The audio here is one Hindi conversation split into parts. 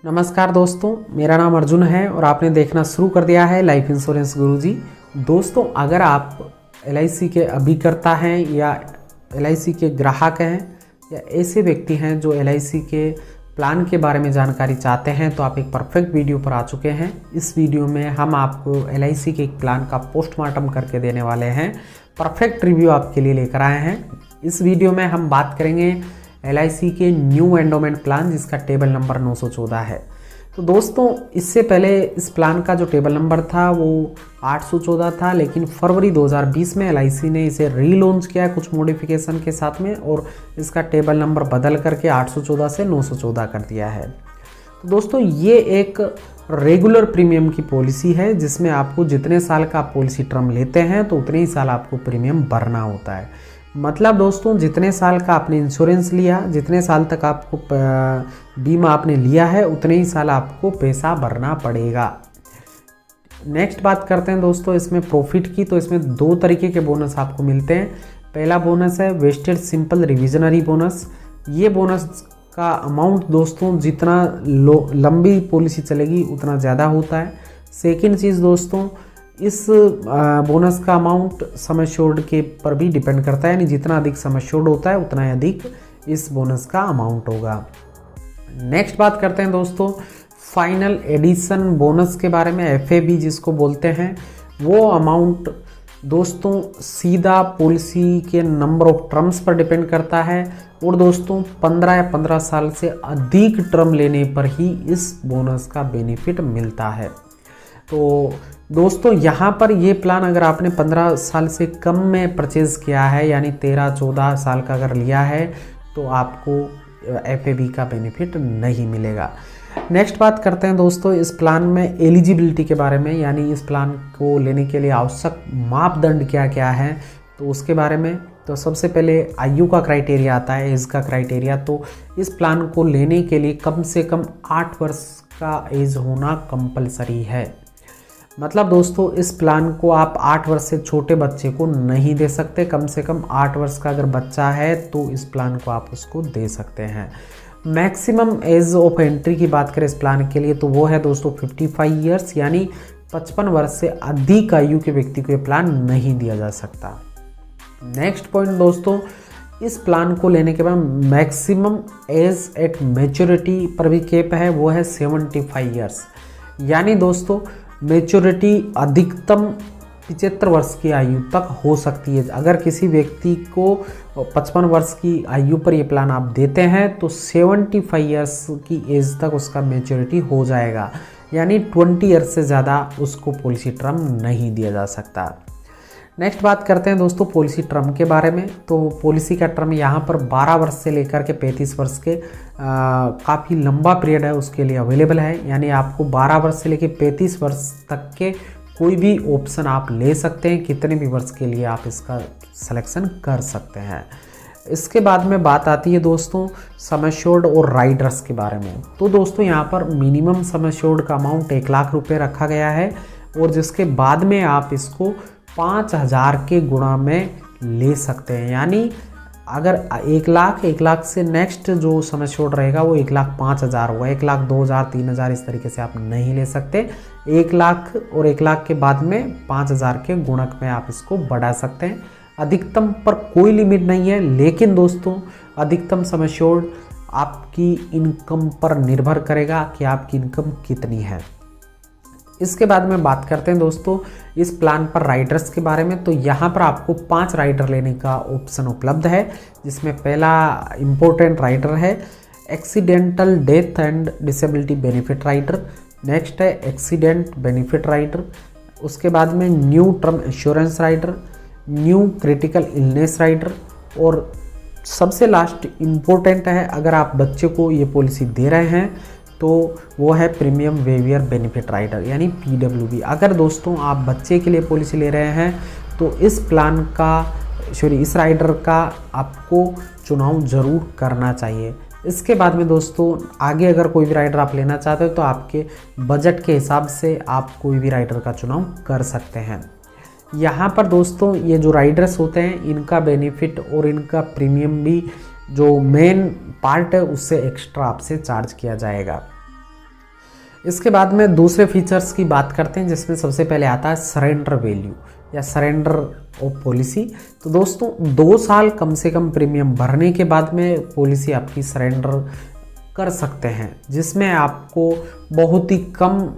नमस्कार दोस्तों, मेरा नाम अर्जुन है और आपने देखना शुरू कर दिया है लाइफ इंश्योरेंस गुरुजी। दोस्तों, अगर आप LIC के अभिकर्ता हैं या LIC के ग्राहक हैं या ऐसे व्यक्ति हैं जो LIC के प्लान के बारे में जानकारी चाहते हैं तो आप एक परफेक्ट वीडियो पर आ चुके हैं। इस वीडियो में हम आपको LIC के एक प्लान का पोस्टमार्टम करके देने वाले हैं। परफेक्ट रिव्यू आपके लिए लेकर आए हैं। इस वीडियो में हम बात करेंगे LIC के न्यू एंडोमेंट प्लान जिसका टेबल नंबर 914 है। तो दोस्तों, इससे पहले इस प्लान का जो टेबल नंबर था वो 814 था, लेकिन फरवरी 2020 में LIC ने इसे रीलॉन्च किया कुछ मॉडिफिकेशन के साथ में और इसका टेबल नंबर बदल करके 814 से 914 कर दिया है। तो दोस्तों, ये एक रेगुलर प्रीमियम की पॉलिसी है जिसमें आपको जितने साल का आप पॉलिसी टर्म लेते हैं तो उतने ही साल आपको प्रीमियम भरना होता है। मतलब दोस्तों, जितने साल का आपने इंश्योरेंस लिया, जितने साल तक आपको बीमा आपने लिया है, उतने ही साल आपको पैसा भरना पड़ेगा। नेक्स्ट बात करते हैं दोस्तों इसमें प्रॉफिट की। तो इसमें दो तरीके के बोनस आपको मिलते हैं। पहला बोनस है वेस्टेड सिंपल रिविजनरी बोनस। ये बोनस का अमाउंट दोस्तों जितना लंबी पॉलिसी चलेगी उतना ज़्यादा होता है। सेकेंड चीज़ दोस्तों, इस बोनस का अमाउंट सम एश्योर्ड के पर भी डिपेंड करता है, यानी जितना अधिक सम एश्योर्ड होता है उतना अधिक इस बोनस का अमाउंट होगा। नेक्स्ट बात करते हैं दोस्तों फाइनल एडिशन बोनस के बारे में, FAB जिसको बोलते हैं। वो अमाउंट दोस्तों सीधा पॉलिसी के नंबर ऑफ टर्म्स पर डिपेंड करता है और दोस्तों 15 या 15 साल से अधिक टर्म लेने पर ही इस बोनस का बेनिफिट मिलता है। तो दोस्तों, यहाँ पर ये प्लान अगर आपने 15 साल से कम में परचेज़ किया है, यानी 13-14 साल का अगर लिया है, तो आपको FAB का बेनिफिट नहीं मिलेगा। नेक्स्ट बात करते हैं दोस्तों इस प्लान में एलिजिबिलिटी के बारे में, यानी इस प्लान को लेने के लिए आवश्यक मापदंड क्या क्या है तो उसके बारे में। तो सबसे पहले आयु का क्राइटेरिया आता है, एज का क्राइटेरिया। तो इस प्लान को लेने के लिए कम से कम 8 वर्ष का एज होना कंपलसरी है। मतलब दोस्तों, इस प्लान को आप 8 वर्ष से छोटे बच्चे को नहीं दे सकते। कम से कम 8 वर्ष का अगर बच्चा है तो इस प्लान को आप उसको दे सकते हैं। मैक्सिमम एज ऑफ एंट्री की बात करें इस प्लान के लिए तो वो है दोस्तों 55 ईयर्स, यानी 55 वर्ष से अधिक आयु के व्यक्ति को ये प्लान नहीं दिया जा सकता। नेक्स्ट पॉइंट दोस्तों, इस प्लान को लेने के बाद मैक्सिमम एज एट मैच्योरिटी पर भी कैप है, वो है 75 ईयर्स। यानी दोस्तों मैच्योरिटी अधिकतम 75 वर्ष की आयु तक हो सकती है। अगर किसी व्यक्ति को 55 वर्ष की आयु पर ये प्लान आप देते हैं तो 75 ईयर्स की एज तक उसका मैच्योरिटी हो जाएगा, यानी 20 ईयर्स से ज़्यादा उसको पॉलिसी टर्म नहीं दिया जा सकता। नेक्स्ट बात करते हैं दोस्तों पॉलिसी टर्म के बारे में। तो पॉलिसी का टर्म यहाँ पर 12 वर्ष से लेकर के 35 वर्ष के काफ़ी लंबा पीरियड है उसके लिए अवेलेबल है। यानी आपको 12 वर्ष से लेकर 35 वर्ष तक के कोई भी ऑप्शन आप ले सकते हैं, कितने भी वर्ष के लिए आप इसका सिलेक्शन कर सकते हैं। इसके बाद में बात आती है दोस्तों सम एश्योर्ड और राइडर्स के बारे में। तो दोस्तों यहाँ पर मिनिमम सम एश्योर्ड का अमाउंट 1 लाख रुपये रखा गया है और जिसके बाद में आप इसको 5000 के गुणा में ले सकते हैं। यानी अगर 1 लाख से नेक्स्ट जो सम एश्योर्ड रहेगा वो 1,05,000 होगा। 1,02,000 3,000 इस तरीके से आप नहीं ले सकते। 1 लाख और 1 लाख के बाद में 5,000 के गुणक में आप इसको बढ़ा सकते हैं। अधिकतम पर कोई लिमिट नहीं है, लेकिन दोस्तों अधिकतम सम एश्योर्ड आपकी इनकम पर निर्भर करेगा कि आपकी इनकम कितनी है। इसके बाद में बात करते हैं दोस्तों इस प्लान पर राइडर्स के बारे में। तो यहाँ पर आपको 5 राइडर लेने का ऑप्शन उपलब्ध है, जिसमें पहला इम्पोर्टेंट राइडर है accidental death and disability benefit rider. Next है एक्सीडेंट बेनिफिट राइडर। उसके बाद में new term insurance rider, new critical illness rider और सबसे लास्ट इम्पोर्टेंट है अगर आप बच्चे को ये पॉलिसी दे रहे हैं तो वो है प्रीमियम वेवियर बेनिफिट राइडर, यानी PWB। अगर दोस्तों आप बच्चे के लिए पॉलिसी ले रहे हैं तो इस प्लान का इस राइडर का आपको चुनाव ज़रूर करना चाहिए। इसके बाद में दोस्तों आगे अगर कोई भी राइडर आप लेना चाहते हो तो आपके बजट के हिसाब से आप कोई भी राइडर का चुनाव कर सकते हैं। यहाँ पर दोस्तों ये जो राइडर्स होते हैं इनका बेनिफिट और इनका प्रीमियम भी जो मेन पार्ट है उससे एक्स्ट्रा आपसे चार्ज किया जाएगा। इसके बाद में दूसरे फीचर्स की बात करते हैं, जिसमें सबसे पहले आता है सरेंडर वैल्यू या सरेंडर ऑफ पॉलिसी। तो दोस्तों 2 साल कम से कम प्रीमियम भरने के बाद में पॉलिसी आपकी सरेंडर कर सकते हैं, जिसमें आपको बहुत ही कम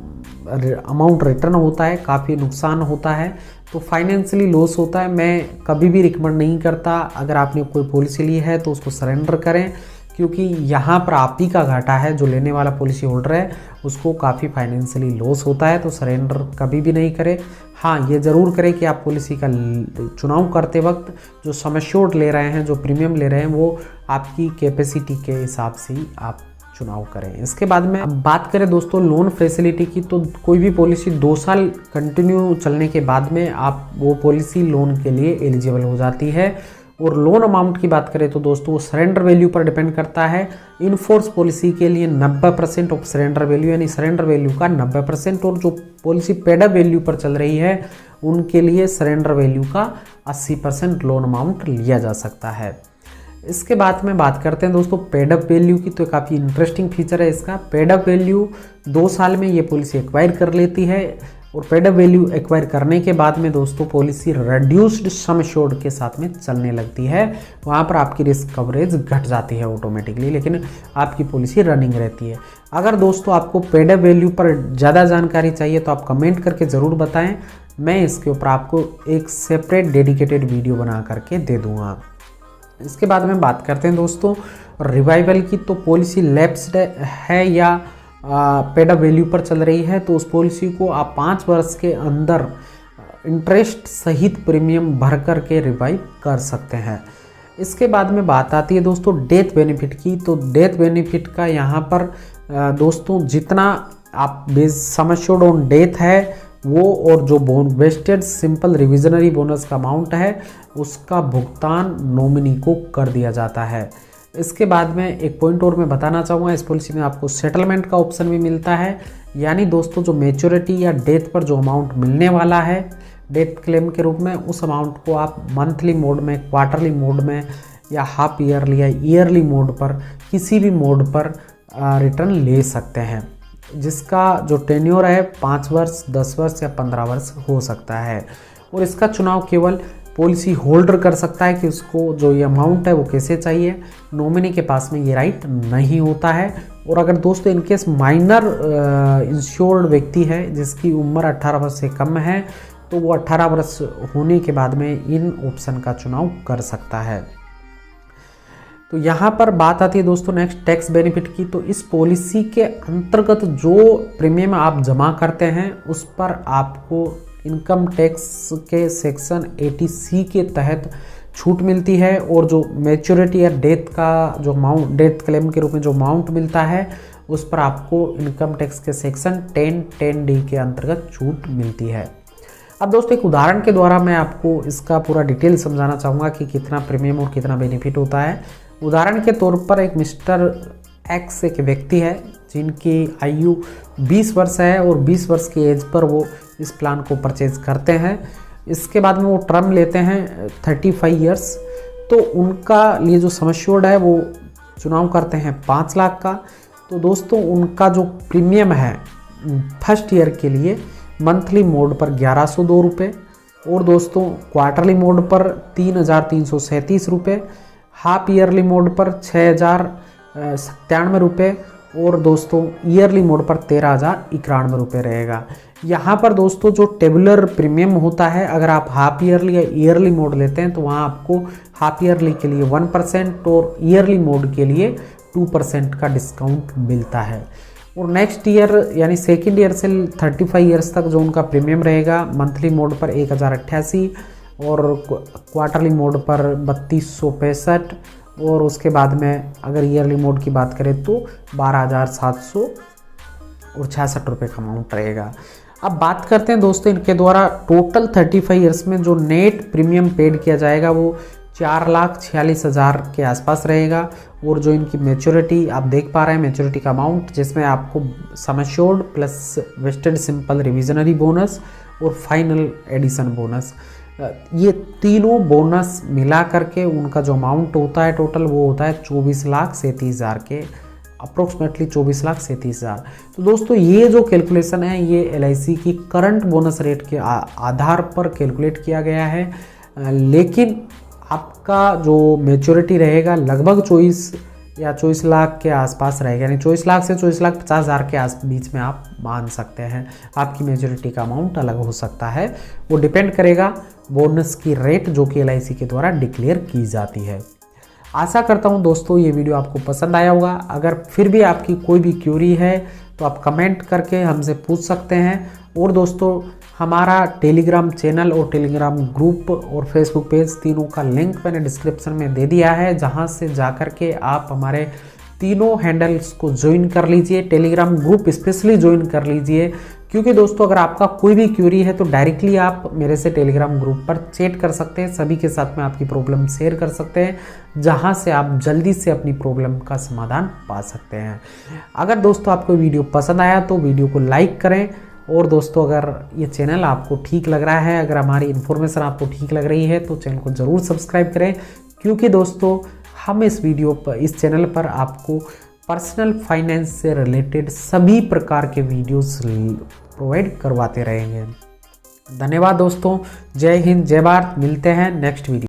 अमाउंट रिटर्न होता है, काफ़ी नुकसान होता है, तो फाइनेंशियली लॉस होता है। मैं कभी भी रिकमेंड नहीं करता, अगर आपने कोई पॉलिसी ली है तो उसको सरेंडर करें, क्योंकि यहाँ पर आप ही का घाटा है, जो लेने वाला पॉलिसी होल्डर है उसको काफ़ी फाइनेंशियली लॉस होता है, तो सरेंडर कभी भी नहीं करें। हाँ, ये ज़रूर करें कि आप पॉलिसी का चुनाव करते वक्त जो सम एश्योर्ड ले रहे हैं, जो प्रीमियम ले रहे हैं, वो आपकी कैपेसिटी के हिसाब से ही आप चुनाव करें। इसके बाद में अब बात करें दोस्तों लोन फैसिलिटी की, तो कोई भी पॉलिसी 2 साल कंटिन्यू चलने के बाद में आप वो पॉलिसी लोन के लिए एलिजिबल हो जाती है। और लोन अमाउंट की बात करें तो दोस्तों वो सरेंडर वैल्यू पर डिपेंड करता है। इनफोर्स पॉलिसी के लिए 90% ऑफ सरेंडर वैल्यू, यानी सरेंडर वैल्यू का 90%, और जो पॉलिसी पेड अप वैल्यू पर चल रही है उनके लिए सरेंडर वैल्यू का 80% लोन अमाउंट लिया जा सकता है। इसके बाद में बात करते हैं दोस्तों पेड अप वैल्यू की, तो काफ़ी इंटरेस्टिंग फीचर है इसका। पेड अप वैल्यू 2 साल में ये पॉलिसी एक्वायर कर लेती है, और पेड अप वैल्यू एक्वायर करने के बाद में दोस्तों पॉलिसी रिड्यूस्ड सम एश्योर्ड के साथ में चलने लगती है। वहाँ पर आपकी रिस्क कवरेज घट जाती है ऑटोमेटिकली, लेकिन आपकी पॉलिसी रनिंग रहती है। अगर दोस्तों आपको पेड अप वैल्यू पर ज़्यादा जानकारी चाहिए तो आप कमेंट करके ज़रूर बताएं, मैं इसके ऊपर आपको एक सेपरेट डेडिकेटेड वीडियो बना करके दे दूँगा। इसके बाद में बात करते हैं दोस्तों रिवाइवल की, तो पॉलिसी लैप्स्ड है या पेड अप वैल्यू पर चल रही है, तो उस पॉलिसी को आप 5 वर्ष के अंदर इंटरेस्ट सहित प्रीमियम भर कर के रिवाइव कर सकते हैं। इसके बाद में बात आती है दोस्तों डेथ बेनिफिट की, तो डेथ बेनिफिट का यहाँ पर दोस्तों जितना आप सम एश्योर्ड ऑन डेथ है वो, और जो वेस्टेड सिंपल रिविजनरी बोनस का अमाउंट है उसका भुगतान नॉमिनी को कर दिया जाता है। इसके बाद में एक पॉइंट और मैं बताना चाहूँगा, इस पॉलिसी में आपको सेटलमेंट का ऑप्शन भी मिलता है, यानी दोस्तों जो मैच्योरिटी या डेथ पर जो अमाउंट मिलने वाला है डेथ क्लेम के रूप में, उस अमाउंट को आप मंथली मोड में, क्वार्टरली मोड में, या हाफ ईयरली या ईयरली मोड पर, किसी भी मोड पर रिटर्न ले सकते हैं, जिसका जो टेन्योर है 5 वर्ष, 10 वर्ष या 15 वर्ष हो सकता है। और इसका चुनाव केवल पॉलिसी होल्डर कर सकता है कि उसको जो ये अमाउंट है वो कैसे चाहिए, नॉमिनी के पास में ये राइट नहीं होता है। और अगर दोस्तों इनकेस माइनर इंश्योर्ड व्यक्ति है जिसकी उम्र 18 वर्ष से कम है, तो वो 18 वर्ष होने के बाद में इन ऑप्शन का चुनाव कर सकता है। तो यहाँ पर बात आती है दोस्तों नेक्स्ट टैक्स बेनिफिट की, तो इस पॉलिसी के अंतर्गत जो प्रीमियम आप जमा करते हैं उस पर आपको इनकम टैक्स के सेक्शन 80C के तहत छूट मिलती है, और जो मैच्योरिटी या डेथ का जो अमाउंट, डेथ क्लेम के रूप में जो अमाउंट मिलता है उस पर आपको इनकम टैक्स के सेक्शन 10(10)D के अंतर्गत छूट मिलती है। अब दोस्तों एक उदाहरण के द्वारा मैं आपको इसका पूरा डिटेल समझाना चाहूँगा कि कितना प्रीमियम और कितना बेनिफिट होता है। उदाहरण के तौर पर एक मिस्टर एक्स एक व्यक्ति है जिनकी आयु 20 वर्ष है, और 20 वर्ष की एज पर वो इस प्लान को परचेज करते हैं। इसके बाद में वो टर्म लेते हैं 35 ईयर्स, तो उनका लिए जो सम एश्योर्ड है वो चुनाव करते हैं 5 लाख का। तो दोस्तों उनका जो प्रीमियम है फर्स्ट ईयर के लिए मंथली मोड पर 1102 रुपये, और दोस्तों क्वार्टरली मोड पर 3337 रुपये, हाफ ईयरली मोड पर 6097 रुपये, और दोस्तों ईयरली मोड पर 13091 रुपये रहेगा। यहाँ पर दोस्तों जो टेबुलर प्रीमियम होता है, अगर आप हाफ ईयरली या ईयरली मोड लेते हैं तो वहाँ आपको हाफ ईयरली के लिए 1% और ईयरली मोड के लिए 2% का डिस्काउंट मिलता है। और नेक्स्ट ईयर यानी सेकेंड ईयर से 35 ईयर्स तक जो उनका प्रीमियम रहेगा मंथली मोड पर 1088, और क्वार्टरली मोड पर 3265, और उसके बाद में अगर ईयरली मोड की बात करें तो 12,766 रुपये का अमाउंट रहेगा। अब बात करते हैं दोस्तों इनके द्वारा टोटल 35 ईयर्स में जो नेट प्रीमियम पेड किया जाएगा वो 4,46,000 के आसपास रहेगा। और जो इनकी मैच्योरिटी आप देख पा रहे हैं, मैच्योरिटी का अमाउंट जिसमें आपको sum assured plus wasted simple revisionary bonus और फाइनल एडिशन बोनस, ये तीनों बोनस मिला करके उनका जो अमाउंट होता है टोटल वो होता है 24,37,000 के अप्रोक्सीमेटली 24,37,000। तो दोस्तों ये जो कैलकुलेशन है ये LIC की करंट बोनस रेट के आधार पर कैलकुलेट किया गया है, लेकिन आपका जो मैच्योरिटी रहेगा लगभग 24 या 24 लाख के आसपास रहेगा, यानी 24 लाख से 24,50,000 के बीच में आप मान सकते हैं। आपकी मेजोरिटी का अमाउंट अलग हो सकता है, वो डिपेंड करेगा बोनस की रेट जो कि LIC के द्वारा डिक्लेयर की जाती है। आशा करता हूं दोस्तों ये वीडियो आपको पसंद आया होगा। अगर फिर भी आपकी कोई भी क्यूरी है तो आप कमेंट करके हमसे पूछ सकते हैं। और दोस्तों हमारा टेलीग्राम चैनल और टेलीग्राम ग्रुप और फेसबुक पेज तीनों का लिंक मैंने डिस्क्रिप्शन में दे दिया है, जहां से जाकर के आप हमारे तीनों हैंडल्स को ज्वाइन कर लीजिए। टेलीग्राम ग्रुप स्पेशली ज्वाइन कर लीजिए, क्योंकि दोस्तों अगर आपका कोई भी क्यूरी है तो डायरेक्टली आप मेरे से टेलीग्राम ग्रुप पर चैट कर सकते हैं। सभी के साथ में आपकी प्रॉब्लम शेयर कर सकते हैं, जहां से आप जल्दी से अपनी प्रॉब्लम का समाधान पा सकते हैं। अगर दोस्तों आपको वीडियो पसंद आया तो वीडियो को लाइक करें। और दोस्तों अगर ये चैनल आपको ठीक लग रहा है, अगर हमारी इन्फॉर्मेशन आपको ठीक लग रही है तो चैनल को ज़रूर सब्सक्राइब करें, क्योंकि दोस्तों हम इस चैनल पर आपको पर्सनल फाइनेंस से रिलेटेड सभी प्रकार के वीडियोस प्रोवाइड करवाते रहेंगे। धन्यवाद दोस्तों, जय हिंद, जय भारत। मिलते हैं नेक्स्ट वीडियो।